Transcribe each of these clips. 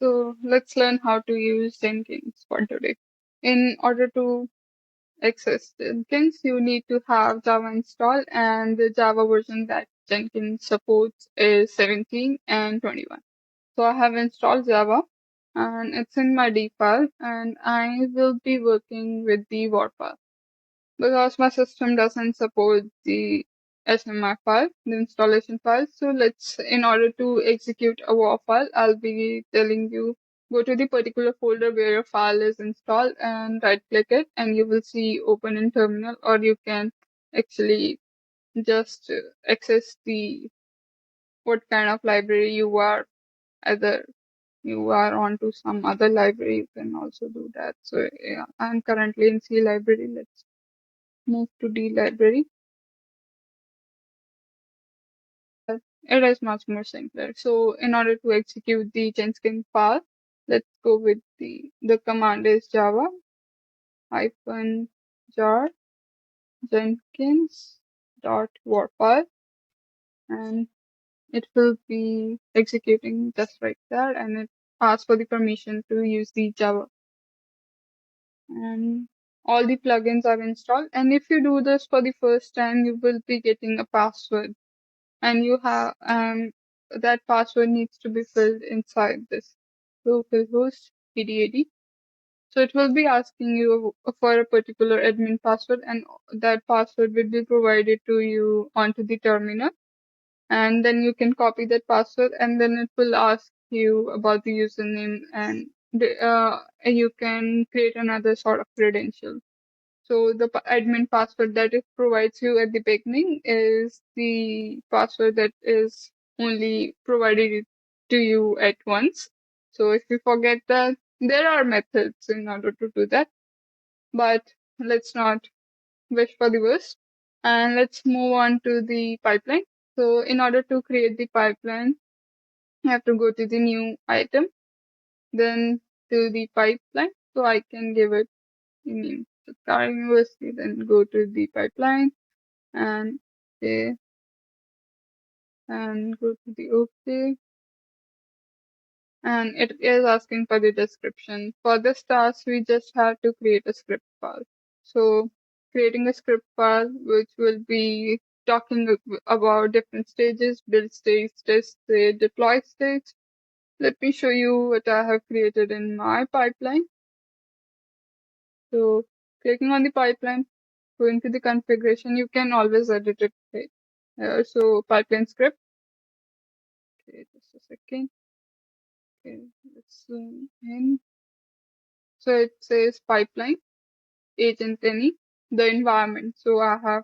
So let's learn how to use Jenkins for today. In order to access Jenkins, you need to have Java installed, and the Java version that Jenkins supports is 17 and 21. So I have installed Java and it's in my D file, and I will be working with the WAR file because my system doesn't support the SMI file, the installation file. So in order to execute a WAR file, I'll be telling you go to the particular folder where your file is installed and right click it, and you will see open in terminal, or you can actually just access the what kind of library you are, either you are onto some other library, you can also do that. So yeah, I'm currently in C library. Let's move to D library. It is much more simpler. So in order to execute the Jenkins file, let's go with the command is java hyphen jar jenkins dot war file, and it will be executing just like that, and it asks for the permission to use the Java. And all the plugins are installed. And if you do this for the first time, you will be getting a password, and you have that password needs to be filled inside this localhost pdad. So it will be asking you for a particular admin password, and that password will be provided to you onto the terminal. And then you can copy that password, and then it will ask you about the username, and you can create another sort of credential. So the admin password that it provides you at the beginning is the password that is only provided to you at once. So if you forget that, there are methods in order to do that, but let's not wish for the worst. And let's move on to the pipeline. So in order to create the pipeline, you have to go to the new item, then to the pipeline. So I can give it the name Star University, then go to the pipeline and okay, and go to the OK. And it is asking for the description. For this task, we just have to create a script file. So creating a script file, which will be talking about different stages, build stage, test stage, deploy stage. Let me show you what I have created in my pipeline. So clicking on the pipeline, going to the configuration, you can always edit it right. So pipeline script. Okay, just a second. Okay, let's zoom in. So it says pipeline, agent any, the environment. So I have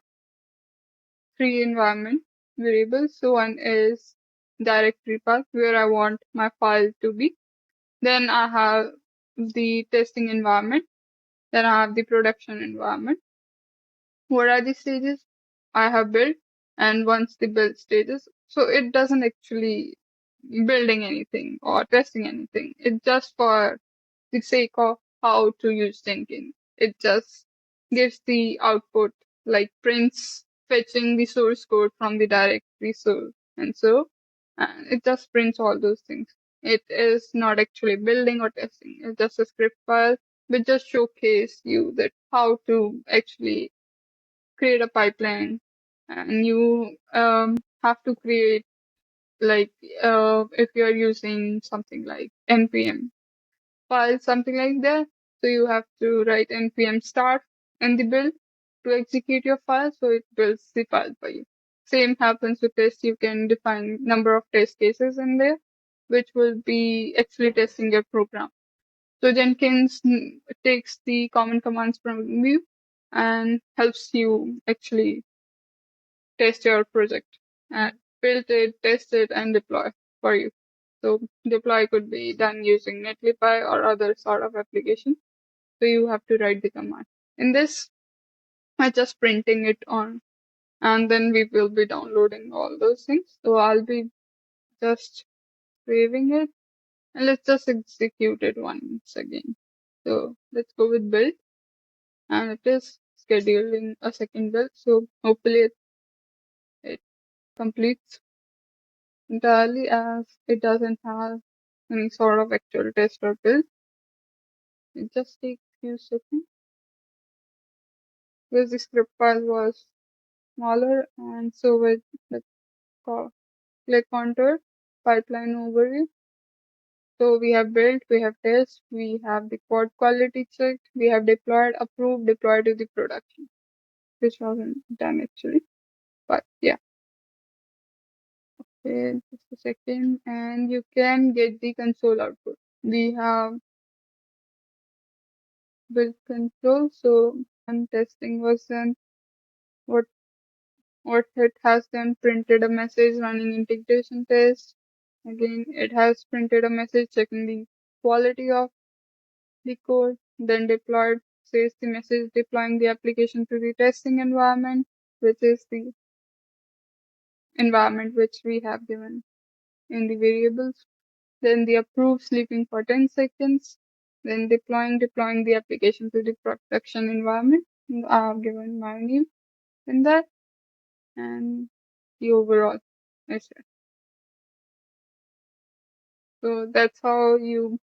three environment variables. So one is directory path where I want my file to be. Then I have the testing environment. Then I have the production environment. What are the stages I have built? And once the build stages, so it doesn't actually building anything or testing anything. It's just for the sake of how to use Jenkins. It just gives the output, like prints fetching the source code from the directory source, and so it just prints all those things. It is not actually building or testing. It's just a script file which just showcase you that how to actually create a pipeline, and you have to create like if you're using something like npm file, something like that. So you have to write npm start in the build to execute your file, so it builds the file for you. Same happens with test. You can define number of test cases in there, which will be actually testing your program. So Jenkins takes the common commands from you and helps you actually test your project and build it, test it, and deploy for you. So deploy could be done using Netlify or other sort of application. So you have to write the command. In this, I'm just printing it on, and then we will be downloading all those things. So I'll be just saving it, and let's just execute it once again. So let's go with build, and it is scheduling a second build. So hopefully it completes entirely, as it doesn't have any sort of actual test or build. It just takes few seconds. Because the script file was smaller, and so with the click onto it, pipeline overview. So we have built, we have test, we have the code quality checked, we have deployed, approved, deployed to the production, which wasn't done actually. But yeah, okay, just a second, and you can get the console output. We have build control, so when testing was done, what what it has done, printed a message running integration test. Again, it has printed a message checking the quality of the code, then deployed, says the message deploying the application to the testing environment, which is the environment which we have given in the variables. Then the approve sleeping for 10 seconds, then deploying the application to the production environment. I have given my name in that, and the overall is it. So that's how you